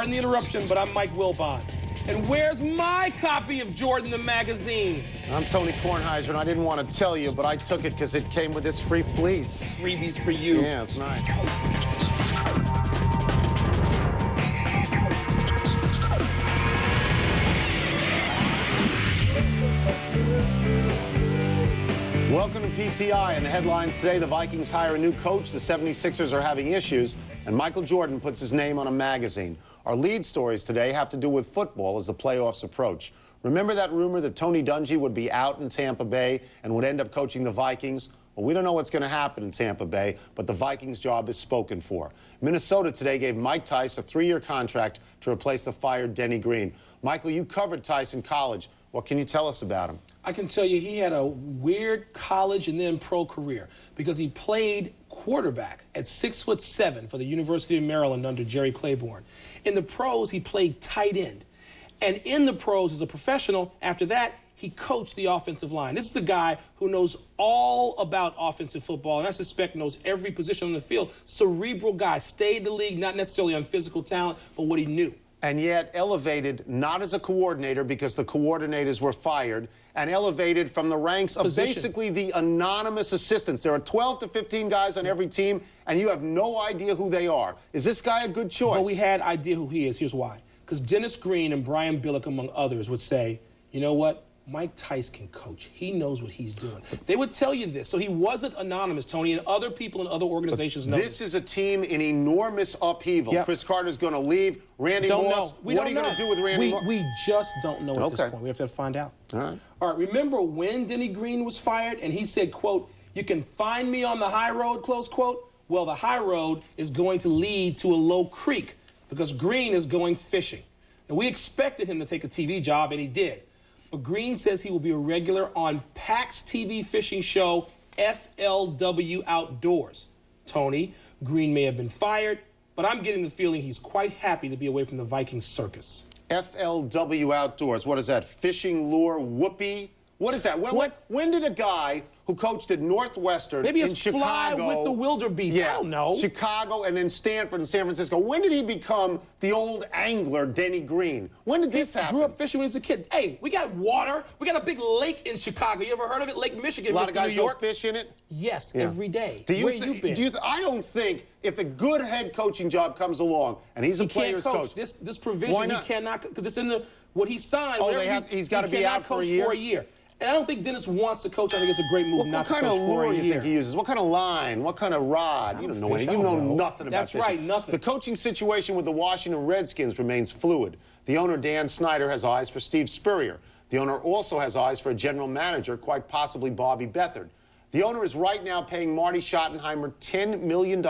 Pardon the interruption, but I'm Mike Wilbon. And where's my copy of Jordan the magazine? I'm Tony Kornheiser, and I didn't want to tell you, but I took it because it came with this free fleece. Freebies for you. Yeah, it's nice. Welcome to PTI, and the headlines today: the Vikings hire a new coach, the 76ers are having issues, and Michael Jordan puts his name on a magazine. Our lead stories today have to do with football as the playoffs approach. Remember that rumor that Tony Dungy would be out in Tampa Bay and would end up coaching the Vikings? Well, we don't know what's going to happen in Tampa Bay, but the Vikings' job is spoken for. Minnesota today gave Mike Tice a 3-year contract to replace the fired Denny Green. Michael, you covered Tice in college. What can you tell us about him? I can tell you he had a weird college and then pro career because he played quarterback at 6'7" for the University of Maryland under Jerry Claiborne. In the pros, he played tight end. And in the pros, as a professional, after that, he coached the offensive line. This is a guy who knows all about offensive football, and I suspect knows every position on the field. Cerebral guy, stayed in the league, not necessarily on physical talent, but what he knew. And yet elevated not as a coordinator because the coordinators were fired, and elevated from the ranks of basically the anonymous assistants. There are 12 to 15 guys on every team, and you have no idea who they are. Is this guy a good choice? But we had idea who he is. Here's why. Because Dennis Green and Brian Billick, among others, would say, you know what? Mike Tice can coach. He knows what he's doing. They would tell you this. So he wasn't anonymous, Tony, and other people in other organizations know this. Is a team in enormous upheaval. Yep. Chris Carter's going to leave. Randy Moss. What are you going to do with Randy Moss? We just don't know at this point. We have to find out. All right. Remember when Denny Green was fired and he said, quote, "You can find me on the high road," close quote? Well, the high road is going to lead to a low creek because Green is going fishing. Now, we expected him to take a TV job, and he did. But Green says he will be a regular on Pac's TV fishing show, FLW Outdoors. Tony, Green may have been fired, but I'm getting the feeling he's quite happy to be away from the Vikings circus. FLW Outdoors, what is that? Fishing lure whoopee? What is that? When did a guy who coached at Northwestern in Chicago... Fly with the wildebeest. Yeah, I don't know. Chicago and then Stanford and San Francisco. When did he become the old angler, Denny Green? When did this happen? He grew up fishing when he was a kid. Hey, we got water. We got a big lake in Chicago. You ever heard of it? Lake Michigan. A lot of guys New York. go fish in it? Yes, every day. Where you been? I don't think if a good head coaching job comes along and he's a player's coach. This provision, he cannot, because it's in what he signed. Oh, he's got to be out for a year? And I don't think Dennis wants to coach. I think it's a great move not to coach for a year. What kind of lure do you think he uses? What kind of line? What kind of rod? You don't know anything. You know nothing about fishing. That's right, nothing. The coaching situation with the Washington Redskins remains fluid. The owner, Dan Snyder, has eyes for Steve Spurrier. The owner also has eyes for a general manager, quite possibly Bobby Beathard. The owner is right now paying Marty Schottenheimer $10 million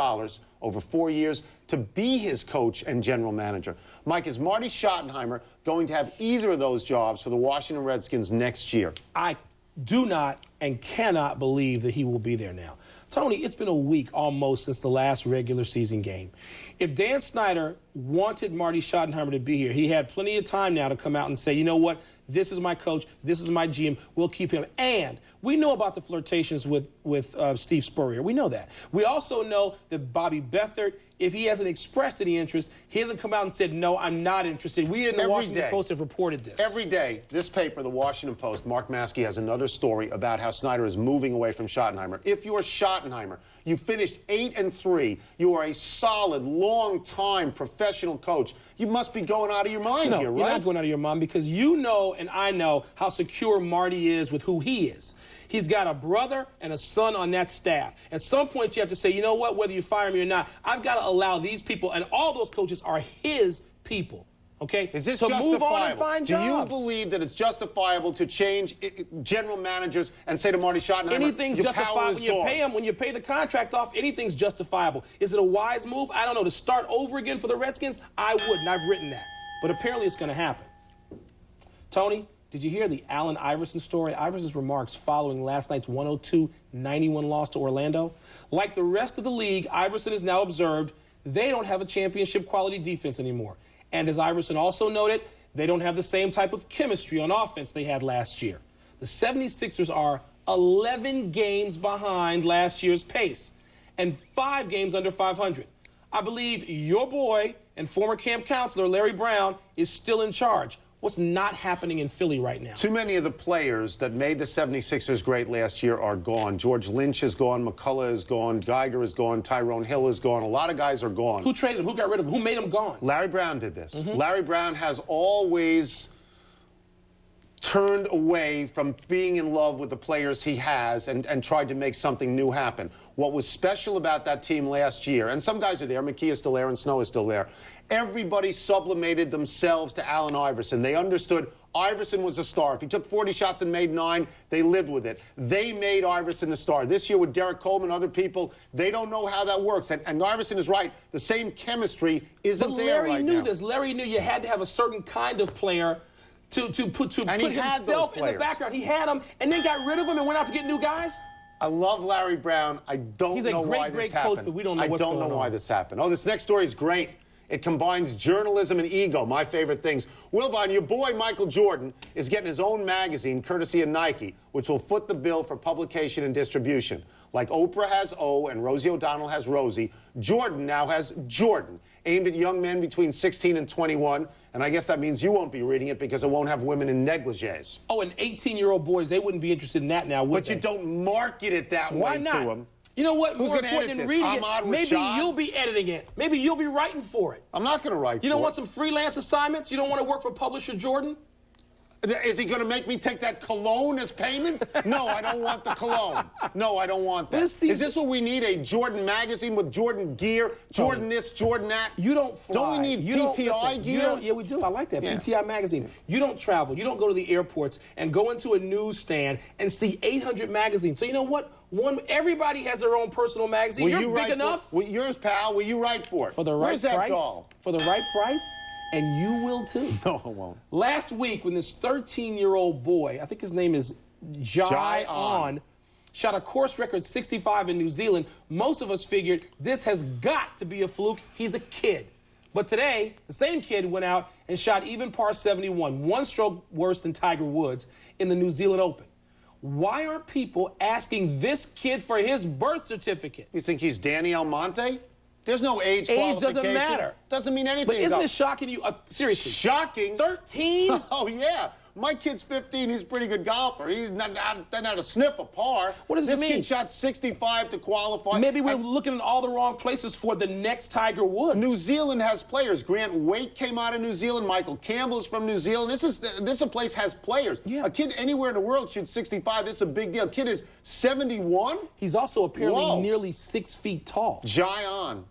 over 4 years to be his coach and general manager. Mike, is Marty Schottenheimer going to have either of those jobs for the Washington Redskins next year? I do not and cannot believe that he will be there now. Tony, it's been a week almost since the last regular season game. If Dan Snyder wanted Marty Schottenheimer to be here, he had plenty of time now to come out and say, you know what, this is my coach, this is my GM, we'll keep him. And we know about the flirtations with Steve Spurrier. We know that. We also know that Bobby Beathard, if he hasn't expressed any interest, he hasn't come out and said, no, I'm not interested. We in the Washington Post have reported this. Every day, this paper, the Washington Post, Mark Maskey has another story about how Snyder is moving away from Schottenheimer. If you're Schottenheimer, you finished 8-3, you are a solid, long-time professional coach. You must be going out of your mind here, right? You're not going out of your mind because you know and I know how secure Marty is with who he is. He's got a brother and a son on that staff. At some point, you have to say, you know what, whether you fire me or not, I've got to allow these people, and all those coaches are his people. Okay? Is this so justifiable? Move on and find jobs. Do you believe that it's justifiable to change general managers and say to Marty Schottenheimer, anything's justifiable when you pay the contract off, anything's justifiable. Is it a wise move? I don't know. To start over again for the Redskins? I wouldn't. I've written that. But apparently it's going to happen. Tony, did you hear the Allen Iverson story? Iverson's remarks following last night's 102-91 loss to Orlando. Like the rest of the league, Iverson has now observed they don't have a championship quality defense anymore. And as Iverson also noted, they don't have the same type of chemistry on offense they had last year. The 76ers are 11 games behind last year's pace and 5 games under 500. I believe your boy and former camp counselor Larry Brown is still in charge. What's not happening in Philly right now? Too many of the players that made the 76ers great last year are gone. George Lynch is gone, McCullough is gone, Geiger is gone, Tyrone Hill is gone. A lot of guys are gone. Who traded him? Who got rid of him? Who made him gone? Larry Brown did this. Larry Brown has always turned away from being in love with the players he has and tried to make something new happen. What was special about that team last year, and some guys are there, McKee is still there and Snow is still there, everybody sublimated themselves to Allen Iverson. They understood Iverson was a star. If he took 40 shots and made 9, they lived with it. They made Iverson the star. This year with Derek Coleman, other people, they don't know how that works. And Iverson is right. The same chemistry isn't there right now. Larry knew this. Larry knew you had to have a certain kind of player to put himself in the background. He had him and then got rid of him and went out to get new guys. I love Larry Brown. I don't know why this happened. Coach, but we don't know what's going on. I don't know why this happened. Oh, this next story is great. It combines journalism and ego, my favorite things. Wilbon, your boy Michael Jordan is getting his own magazine, courtesy of Nike, which will foot the bill for publication and distribution. Like Oprah has O and Rosie O'Donnell has Rosie, Jordan now has Jordan, aimed at young men between 16 and 21. And I guess that means you won't be reading it because it won't have women in negligees. Oh, and 18-year-old boys, they wouldn't be interested in that now, would they? But you don't market it that way to them. You know what? Who's More going to edit important this? than reading Ahmad it, maybe Rashad? you'll be editing it. Maybe you'll be writing for it. I'm not going to write for it. You don't want some freelance assignments? You don't want to work for publisher Jordan? Is he going to make me take that cologne as payment? No, I don't want the cologne. No, I don't want that. Is this what we need, a Jordan magazine with Jordan gear, Jordan this, Jordan that? You don't fly. Don't we need PTI gear? Yeah, we do. I like that, PTI magazine. You don't travel. You don't go to the airports and go into a newsstand and see 800 magazines. So you know what? Everybody has their own personal magazine. You're big enough. Yours, pal. Will you write for it? For the right Where's that price? doll? For the right price? And you will too. No, I won't. Last week, when this 13-year-old boy, I think his name is Jai On, shot a course record 65 in New Zealand, most of us figured this has got to be a fluke. He's a kid. But today, the same kid went out and shot even par 71, one stroke worse than Tiger Woods in the New Zealand Open. Why aren't people asking this kid for his birth certificate? You think he's Danny Almonte? There's no age qualification. Age doesn't matter. Doesn't mean anything. But isn't it shocking to you? Seriously. Shocking? 13? Oh, yeah. My kid's 15. He's a pretty good golfer. He's not a sniff of par. What does this mean? This kid shot 65 to qualify. Maybe we're looking in all the wrong places for the next Tiger Woods. New Zealand has players. Grant Waite came out of New Zealand. Michael Campbell's from New Zealand. This a place has players. Yeah. A kid anywhere in the world shoots 65. This is a big deal. Kid is 71. He's also apparently nearly 6 feet tall. Jai On.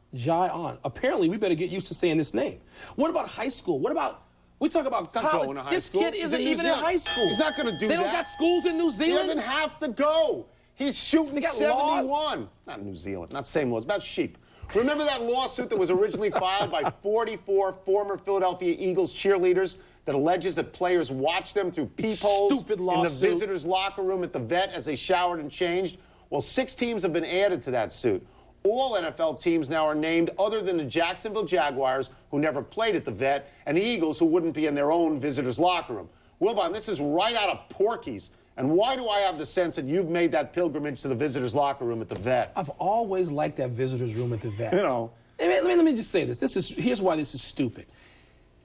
Apparently, we better get used to saying this name. What about high school? What about... We talk about college. This kid isn't even in high school. He's not going to do that. They don't got schools in New Zealand? He doesn't have to go. He's shooting 71. Laws? Not New Zealand. Not the same laws. About sheep. Remember that lawsuit that was originally filed by 44 former Philadelphia Eagles cheerleaders that alleges that players watched them through peepholes in the visitors' locker room at the vet as they showered and changed? Well, 6 teams have been added to that suit. All NFL teams now are named other than the Jacksonville Jaguars, who never played at the vet, and the Eagles, who wouldn't be in their own visitors' locker room. Wilbon, this is right out of Porky's. And why do I have the sense that you've made that pilgrimage to the visitors' locker room at the vet? I've always liked that visitors' room at the vet. You know. Let me just say this. Here's why this is stupid.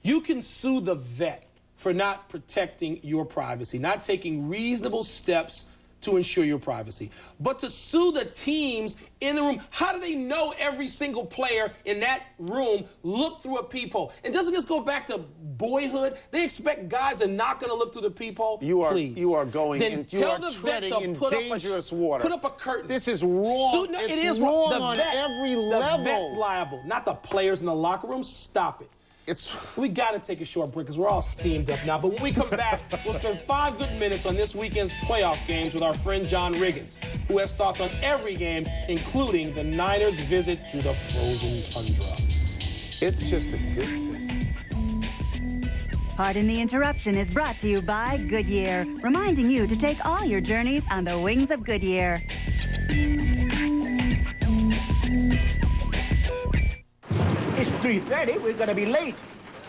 You can sue the vet for not protecting your privacy, not taking reasonable steps to ensure your privacy. But to sue the teams in the room, how do they know every single player in that room looked through a peephole? And doesn't this go back to boyhood? They expect guys are not going to look through the peephole? You are treading in dangerous water. Put up a curtain. This is wrong. It's wrong on every level. The vet's liable, not the players in the locker room. Stop it. We got to take a short break because we're all steamed up now. But when we come back, we'll spend 5 good minutes on this weekend's playoff games with our friend John Riggins, who has thoughts on every game, including the Niners' visit to the frozen tundra. It's just a good thing. Pardon the Interruption is brought to you by Goodyear, reminding you to take all your journeys on the wings of Goodyear. It's 3:30. We're going to be late.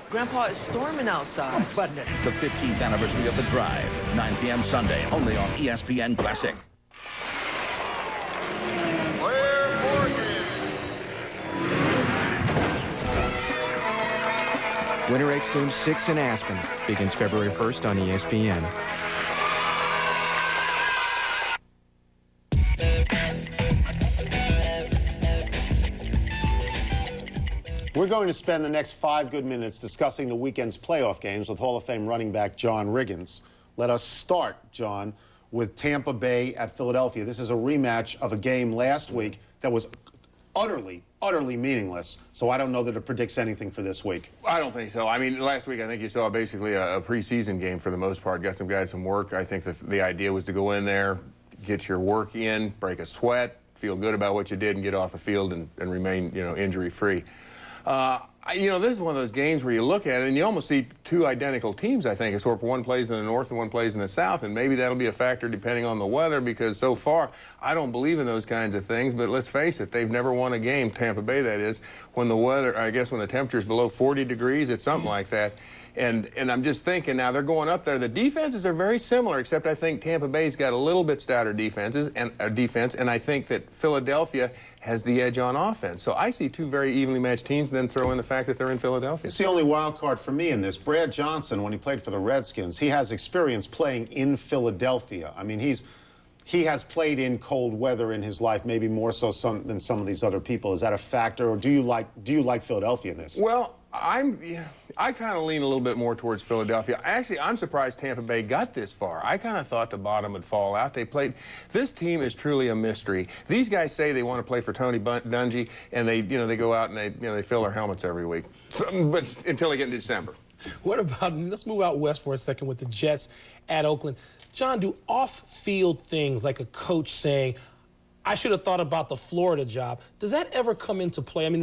Grandpa, it's storming outside. But It's the 15th anniversary of The Drive, 9 p.m. Sunday, only on ESPN Classic. Winter X Games 6 in Aspen begins February 1st on ESPN. We're going to spend the next 5 good minutes discussing the weekend's playoff games with Hall of Fame running back John Riggins. Let us start, John, with Tampa Bay at Philadelphia. This is a rematch of a game last week that was utterly meaningless. So I don't know that it predicts anything for this week. I don't think so. I mean, last week I think you saw basically a preseason game for the most part. Got some guys some work. I think that the idea was to go in there, get your work in, break a sweat, feel good about what you did, and get off the field and remain, injury-free. This is one of those games where you look at it and you almost see 2 identical teams, I think. It's where one plays in the north and one plays in the south, and maybe that'll be a factor depending on the weather, because so far I don't believe in those kinds of things. But let's face it, they've never won a game, Tampa Bay that is, when the weather, I guess when the temperature is below 40 degrees, it's something like that. And I'm just thinking now they're going up there. The defenses are very similar, except I think Tampa Bay's got a little bit stouter defense, and I think that Philadelphia has the edge on offense. So I see 2 very evenly matched teams, and then throw in the fact that they're in Philadelphia. It's the only wild card for me in this. Brad Johnson, when he played for the Redskins, he has experience playing in Philadelphia. I mean, he has played in cold weather in his life, maybe more so than some of these other people. Is that a factor, or do you like Philadelphia in this? Well, I kind of lean a little bit more towards Philadelphia. Actually, I'm surprised Tampa Bay got this far. I kind of thought the bottom would fall out. This team is truly a mystery. These guys say they want to play for Tony Dungy, and they go out and they fill their helmets every week. But until they get into December. What about, let's move out west for a second with the Jets at Oakland. John, do off-field things like a coach saying, I should have thought about the Florida job, does that ever come into play? I mean,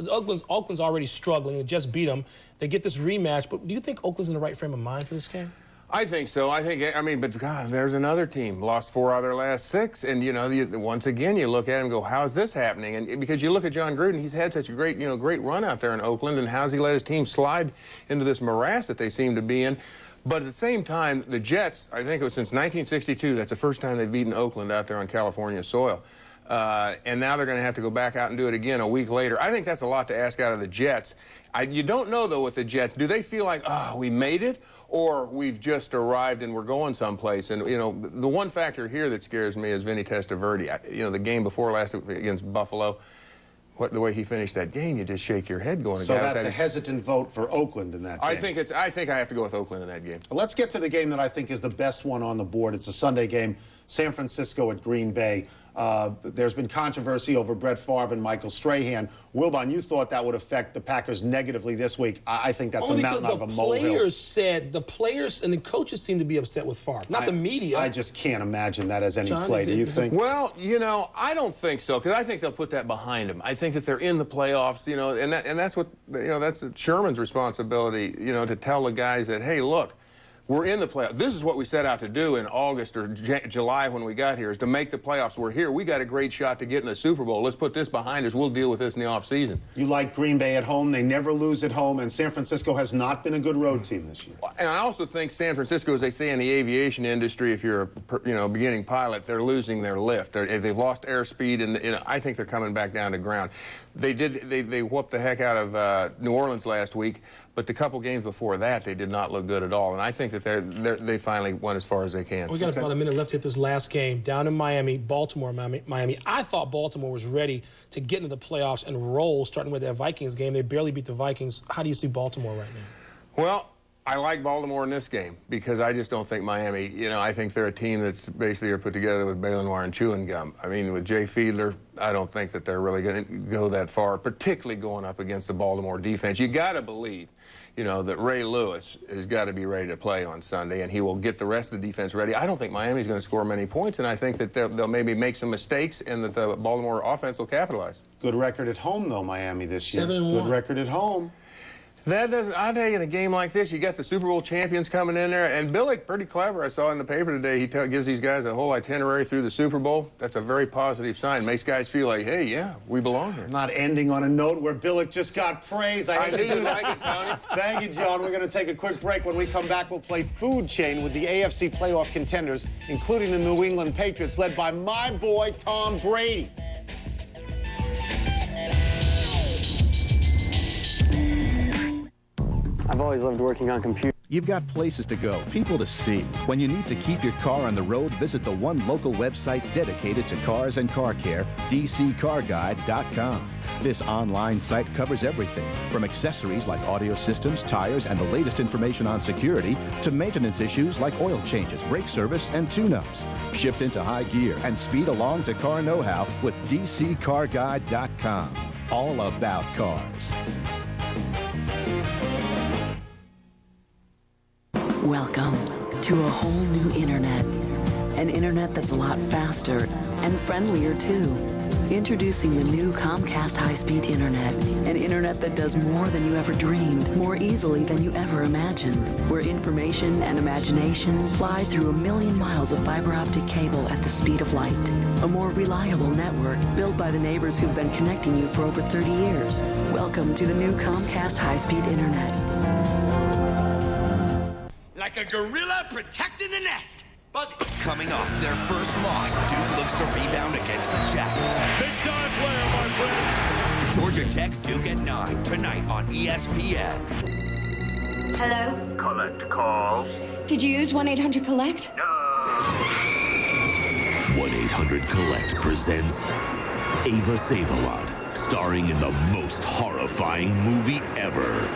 Oakland's already struggling. The Jets beat them. They get this rematch. But do you think Oakland's in the right frame of mind for this game? I think so. But God, there's another team. Lost 4 out of their last 6. And, once again, you look at it and go, how's this happening? And because you look at John Gruden, he's had such a great run out there in Oakland. And how's he let his team slide into this morass that they seem to be in? But at the same time, the Jets, I think it was since 1962, that's the first time they've beaten Oakland out there on California soil. And now they're going to have to go back out and do it again a week later. I think that's a lot to ask out of the Jets. You don't know, though, with the Jets. Do they feel like, we made it, or we've just arrived and we're going someplace? And, the one factor here that scares me is Vinny Testaverde. The game before last against Buffalo, the way he finished that game, you just shake your head going. So that's a hesitant vote for Oakland in that game. I think I have to go with Oakland in that game. Let's get to the game that I think is the best one on the board. It's a Sunday game, San Francisco at Green Bay. There's been controversy over Brett Favre and Michael Strahan. Wilbon, you thought that would affect the Packers negatively this week. I think that's a mountain out of a molehill. The players and the coaches seem to be upset with Favre, not the media. I just can't imagine that as any play. Do you think? Well, I don't think so, because I think they'll put that behind them. I think that they're in the playoffs, and that's what, that's Sherman's responsibility, to tell the guys that, hey, look, we're in the playoffs. This is what we set out to do in August or July when we got here, is to make the playoffs. We're here. We got a great shot to get in the Super Bowl. Let's put this behind us. We'll deal with this in the offseason. You like Green Bay at home. They never lose at home, and San Francisco has not been a good road team this year. And I also think San Francisco, as they say in the aviation industry, if you're a beginning pilot, they're losing their lift. They've lost airspeed, and I think they're coming back down to ground. They whooped the heck out of New Orleans last week. But the couple games before that, they did not look good at all. And I think that they finally went as far as they can. We got about a minute left to hit this last game. Down in Miami, Baltimore, Miami. I thought Baltimore was ready to get into the playoffs and roll, starting with that Vikings game. They barely beat the Vikings. How do you see Baltimore right now? Well, I like Baltimore in this game because I just don't think Miami, I think they're a team that's basically put together with baling wire and chewing gum. I mean, with Jay Fiedler, I don't think that they're really going to go that far, particularly going up against the Baltimore defense. You got to believe, that Ray Lewis has got to be ready to play on Sunday, and he will get the rest of the defense ready. I don't think Miami's going to score many points, and I think that they'll maybe make some mistakes and that the Baltimore offense will capitalize. Good record at home, though, Miami this year. 7-1. Good record at home. That doesn't. I tell you, in a game like this, you got the Super Bowl champions coming in there, and Billick, pretty clever. I saw in the paper today. He gives these guys a whole itinerary through the Super Bowl. That's a very positive sign. Makes guys feel like, hey, yeah, we belong here. Not ending on a note where Billick just got praise. I knew you like it, Tony. Thank you, John. We're going to take a quick break. When we come back, we'll play Food Chain with the AFC playoff contenders, including the New England Patriots, led by my boy Tom Brady. I've always loved working on computers. You've got places to go, people to see. When you need to keep your car on the road, visit the one local website dedicated to cars and car care, dccarguide.com. This online site covers everything, from accessories like audio systems, tires, and the latest information on security, to maintenance issues like oil changes, brake service, and tune-ups. Shift into high gear and speed along to car know-how with dccarguide.com. All about cars. Welcome to a whole new internet. An internet that's a lot faster and friendlier, too. Introducing the new Comcast high-speed internet. An internet that does more than you ever dreamed, more easily than you ever imagined. Where information and imagination fly through 1 million miles of fiber optic cable at the speed of light. A more reliable network built by the neighbors who've been connecting you for over 30 years. Welcome to the new Comcast high-speed internet. Like a gorilla protecting the nest. Buzzy. Coming off their first loss, Duke looks to rebound against the Jackets. Big time player, my friend. Georgia Tech, Duke at 9, tonight on ESPN. Hello? Collect call. Did you use 1-800-COLLECT? No. 1-800-COLLECT presents Ava Save-A-Lot, starring in the most horrifying movie ever.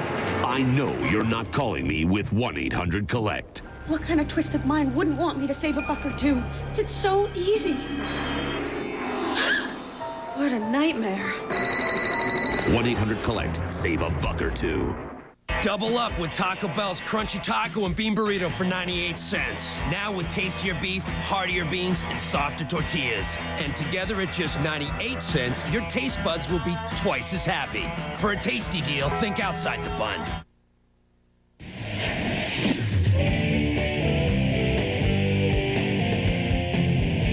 I know you're not calling me with 1-800-COLLECT. What kind of twisted mind wouldn't want me to save a buck or two? It's so easy. What a nightmare. 1-800-COLLECT. Save a buck or two. Double up with Taco Bell's Crunchy Taco and Bean Burrito for 98 cents. Now with tastier beef, heartier beans, and softer tortillas. And together at just 98 cents, your taste buds will be twice as happy. For a tasty deal, think outside the bun.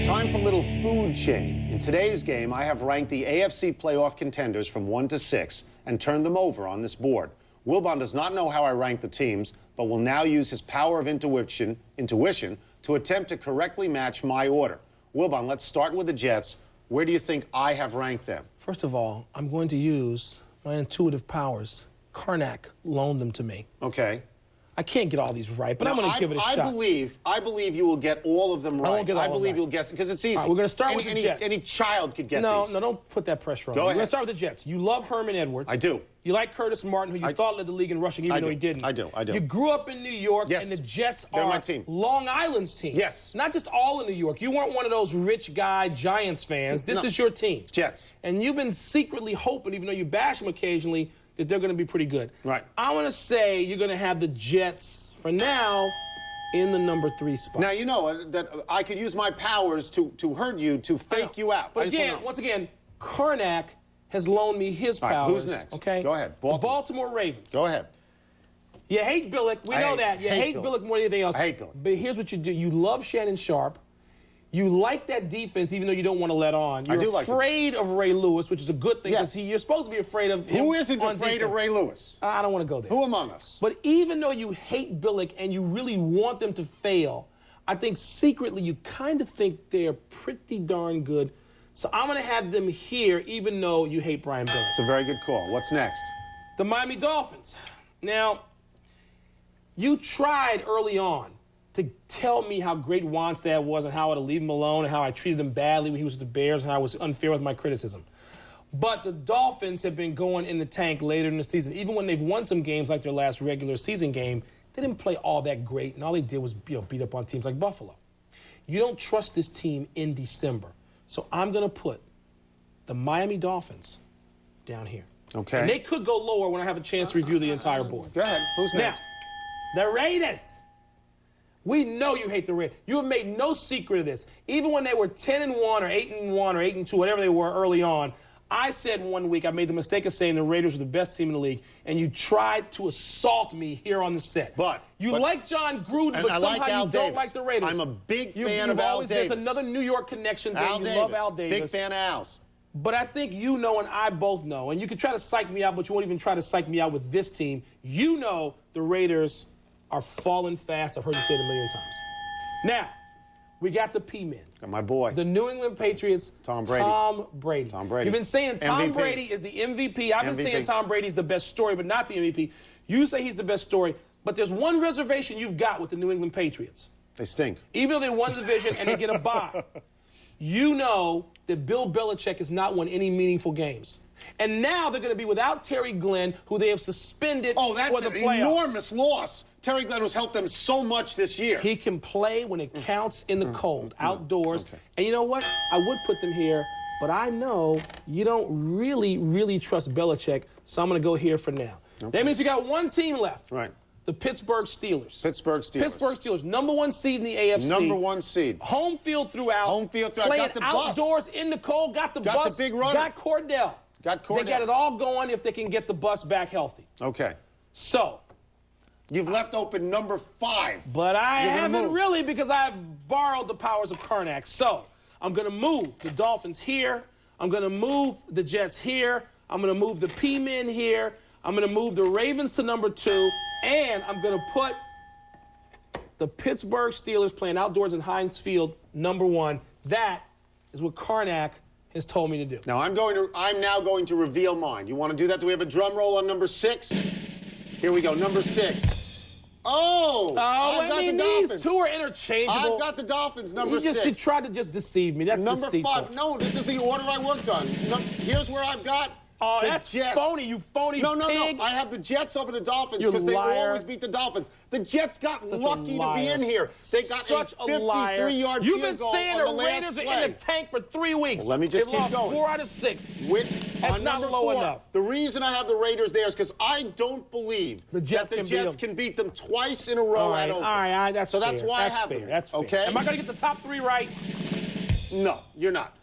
Time for a little food chain. In today's game, I have ranked the AFC playoff contenders from 1 to 6 and turned them over on this board. Wilbon does not know how I rank the teams, but will now use his power of intuition to attempt to correctly match my order. Wilbon, let's start with the Jets. Where do you think I have ranked them? First of all, I'm going to use my intuitive powers. Karnak loaned them to me. Okay. I can't get all these right, but I'm going to give it a shot. I believe you will get all of them right. I won't get all I believe right. You'll guess it because it's easy. All right, we're going to start with the Jets. Any child could get these. No, don't put that pressure on me. Go ahead. We're going to start with the Jets. You love Herman Edwards. I do. You like Curtis Martin, who you thought led the league in rushing, even though he didn't. I do. You grew up in New York, yes. and the Jets They're are my team. Long Island's team. Yes. Not just all in New York. You weren't one of those rich guy Giants fans. This is your team. Jets. And you've been secretly hoping, even though you bash them occasionally, that they're going to be pretty good. Right. I want to say you're going to have the Jets, for now, in the number 3 spot. Now, you know that I could use my powers to hurt you, to fake you out. But again, once again, Karnak has loaned me his powers. Right, who's next? Okay? Go ahead. The Baltimore Ravens. Go ahead. You hate Billick. We know that. You hate Billick more than anything else. I hate Billick. But here's what you do. You love Shannon Sharp. You like that defense, even though you don't want to let on. You're afraid of Ray Lewis, which is a good thing, because you're supposed to be afraid of him. Who isn't afraid of Ray Lewis? I don't want to go there. Who among us? But even though you hate Billick and you really want them to fail, I think secretly you kind of think they're pretty darn good. So I'm going to have them here, even though you hate Brian Billick. It's a very good call. What's next? The Miami Dolphins. Now, you tried early on to tell me how great Wannstedt was and how I would leave him alone and how I treated him badly when he was with the Bears and how I was unfair with my criticism. But the Dolphins have been going in the tank later in the season. Even when they've won some games like their last regular season game, they didn't play all that great, and all they did was beat up on teams like Buffalo. You don't trust this team in December. So I'm going to put the Miami Dolphins down here. Okay. And they could go lower when I have a chance to review the entire board. Go ahead. Who's next? Now, the Raiders. We know you hate the Raiders. You have made no secret of this. Even when they were 10-1 or 8-1 or 8-2, whatever they were early on, I said one week I made the mistake of saying the Raiders were the best team in the league, and you tried to assault me here on the set. But you like John Gruden, but somehow you don't like the Raiders. I'm a big fan of Al Davis. There's another New York connection there. You love Al Davis. Big fan of Al's. But I think you know and I both know, and you can try to psych me out, but you won't even try to psych me out with this team. You know the Raiders are falling fast. I've heard you say it a million times. Now, we got the P-men. Got my boy. The New England Patriots. Tom Brady. Tom Brady. Tom Brady. You've been saying Tom MVP. Brady is the MVP. I've been saying Tom Brady's the best story, but not the MVP. You say he's the best story, but there's one reservation you've got with the New England Patriots. They stink. Even though they won the division and they get a bye, you know that Bill Belichick has not won any meaningful games. And now they're going to be without Terry Glenn, who they have suspended for the playoffs. Oh, that's an enormous loss. Terry Glenn has helped them so much this year. He can play when it counts in the cold, outdoors. Okay. And you know what? I would put them here, but I know you don't really trust Belichick, so I'm going to go here for now. Okay. That means you got one team left. Right. The Pittsburgh Steelers. Pittsburgh Steelers, number 1 seed in the AFC. Number 1 seed. Home field throughout. Playing got the outdoors in the cold. Got the bus. Got the big runner. Got Cordell. They got it all going if they can get the bus back healthy. Okay. So. You've left open number 5. But I haven't really, because I've borrowed the powers of Karnak. So I'm going to move the Dolphins here. I'm going to move the Jets here. I'm going to move the P-Men here. I'm going to move the Ravens to number 2. And I'm going to put the Pittsburgh Steelers playing outdoors in Heinz Field, number 1. That is what Karnak has told me to do. Now, I'm now going to reveal mine. You want to do that? Do we have a drum roll on number 6? Here we go, number 6. I've got the Dolphins. These two are interchangeable. I've got the Dolphins, number 6. He tried to just deceive me. That's number deceitful. 5. No, this is the order I worked on. Here's where I've got the that's Jets. phony, you phony pig. No. I have the Jets over the Dolphins because they always beat the Dolphins. The Jets got lucky to be in here. They got a 53-yard field goal on the last play. You've been saying the Raiders are in the tank for 3 weeks. Well, let me just keep going. They lost 4 out of 6. That's not low enough. The reason I have the Raiders there is because I don't believe that the Jets can beat them twice in a row at Oakland. All right, that's fair. So that's why I have them. That's fair. Okay? Am I going to get the top 3 right? No, you're not.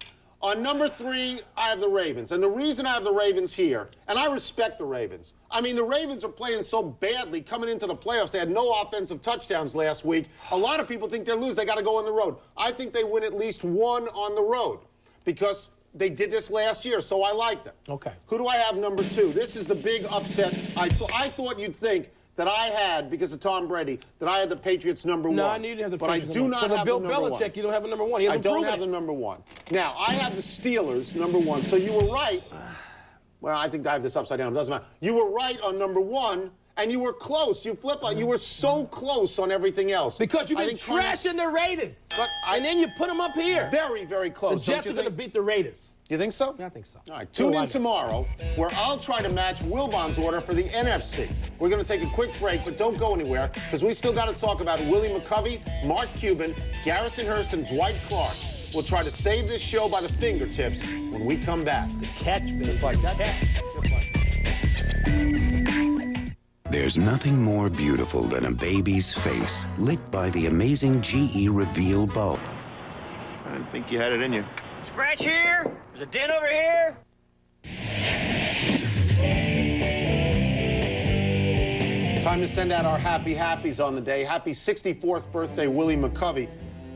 On number 3, I have the Ravens. And the reason I have the Ravens here, and I respect the Ravens. I mean, the Ravens are playing so badly coming into the playoffs. They had no offensive touchdowns last week. A lot of people think they'll lose. They got to go on the road. I think they win at least 1 on the road because they did this last year, so I like them. Okay. Who do I have number 2? This is the big upset. I thought you'd think that I had, because of Tom Brady, that I had the Patriots number 1. No, I need to have the Patriots but I do not have Bill them number 1. Belichick, you don't have a number 1. He hasn't I don't have the number 1. Now, I have the Steelers number 1. So you were right. Well, I think I have this upside down. It doesn't matter. You were right on number 1, and you were close. You flipped like you were so close on everything else. Because you've been trashing the Raiders. And then you put them up here. Very, very close. The Jets are going to beat the Raiders. You think so? Yeah, I think so. All right, tune in tomorrow where I'll try to match Wilbon's order for the NFC. We're going to take a quick break, but don't go anywhere because we still got to talk about Willie McCovey, Mark Cuban, Garrison Hurst, and Dwight Clark. We'll try to save this show by the fingertips when we come back. The catch, baby. Just like that. Just like that. There's nothing more beautiful than a baby's face lit by the amazing GE Reveal bulb. I didn't think you had it in you. Scratch here. There's a dent over here. Time to send out our happies on the day. Happy 64th birthday, Willie McCovey.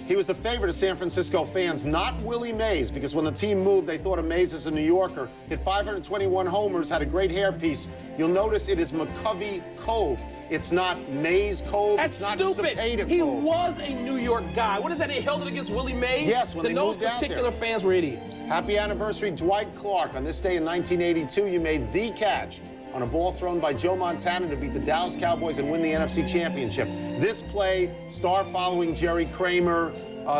He was the favorite of San Francisco fans, not Willie Mays, because when the team moved, they thought of Mays as a New Yorker. Hit 521 homers, had a great hairpiece. You'll notice it is McCovey Cove. It's not Mays Cove. That's it's not stupid. Cepeda He Cove. was a New York guy. What is that? They held it against Willie Mays? Yes, when they moved out there. Those particular fans were idiots. Happy anniversary, Dwight Clark. On this day in 1982, you made the catch on a ball thrown by Joe Montana to beat the Dallas Cowboys and win the NFC Championship. This play, star following Jerry Kramer,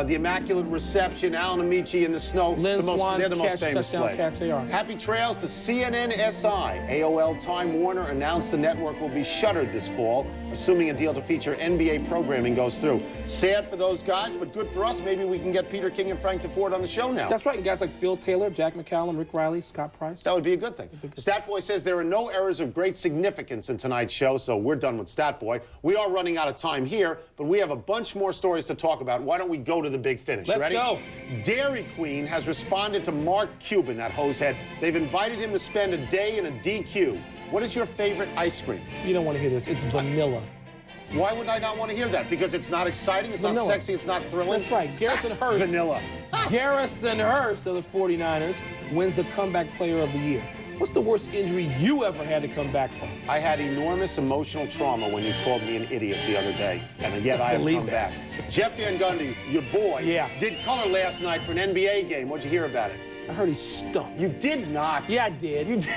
the Immaculate Reception, Alan Amici in the snow. They're the most famous plays. Happy trails to CNN SI. AOL Time Warner announced the network will be shuttered this fall, assuming a deal to feature NBA programming goes through. Sad for those guys, but good for us. Maybe we can get Peter King and Frank DeFord on the show now. That's right. And guys like Phil Taylor, Jack McCallum, Rick Riley, Scott Price. That would be a good thing. Statboy says there are no errors of great significance in tonight's show, so we're done with Statboy. We are running out of time here, but we have a bunch more stories to talk about. Why don't we go to the big finish? Let's Ready? go. Dairy Queen has responded to Mark Cuban, that hosehead. They've invited him to spend a day in a DQ. What is your favorite ice cream? You don't want to hear this. It's vanilla. Why would I not want to hear that? Because it's not exciting, it's not sexy, it's not thrilling? That's right. Garrison Hurst. Vanilla. Garrison Hurst of the 49ers wins the Comeback Player of the Year. What's the worst injury you ever had to come back from? I had enormous emotional trauma when you called me an idiot the other day, and yet I have come back. Jeff Van Gundy, your boy, did color last night for an NBA game. What'd you hear about it? I heard he stunk. You did not. Yeah, I did. You did.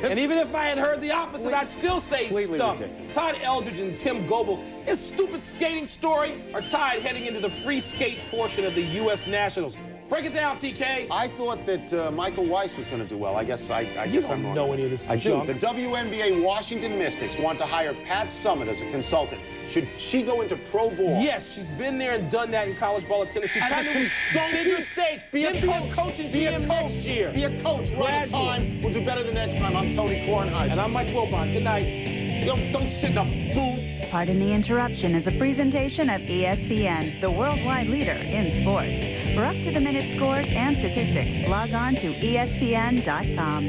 And even if I had heard the opposite, I'd still say he stunk. Ridiculous. Todd Eldridge and Tim Goebel, his stupid skating story, are tied heading into the free skate portion of the U.S. Nationals. Break it down, TK. I thought that Michael Weiss was going to do well. I guess I'm wrong. You don't know any of this I junk. do. The WNBA Washington Mystics want to hire Pat Summitt as a consultant. Should she go into pro ball? Yes, she's been there and done that in college ball at Tennessee. As a consultant? Bigger stage. Be a Then coach. coach and Be a GM coach. next year. Be a coach. We're out of time. We'll do better the next time. I'm Tony Kornheiser. And I'm Mike Wilbon. Good night. Don't sit in a booth. Pardon the Interruption is a presentation of ESPN, the worldwide leader in sports. For up-to-the-minute scores and statistics, log on to ESPN.com.